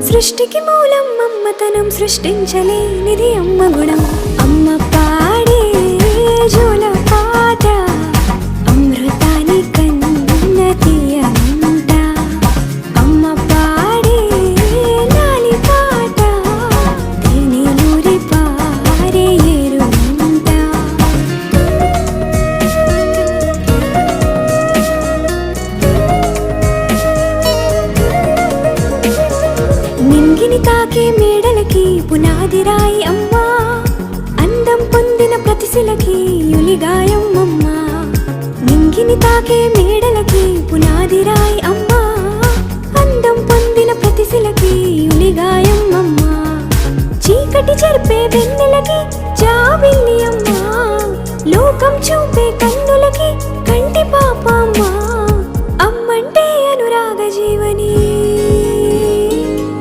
సృష్టికి మూలం అమ్మతనం, సృష్టించలేనిది అమ్మ గుణం. అమ్మ పాడే జోల పాట అమృతాని కన్న తీయంట. అమ్మ పాడే లాలి పాట తేనెలూరి పారే ఏరుంట. నింగిని తాకే మేడలకి పునాది రాయి అమ్మా, అందం పొందిన ప్రతిశిలకి యులిగాయం అమ్మా. నింగిని తాకే మేడలకి పునాది రాయి అమ్మా, అందం పొందిన ప్రతిశిలకి యులిగాయం అమ్మా. చీకటి చెరిపే వెన్నెలకి జాబిల్లి అమ్మా, లోకం చూపే కన్నులకి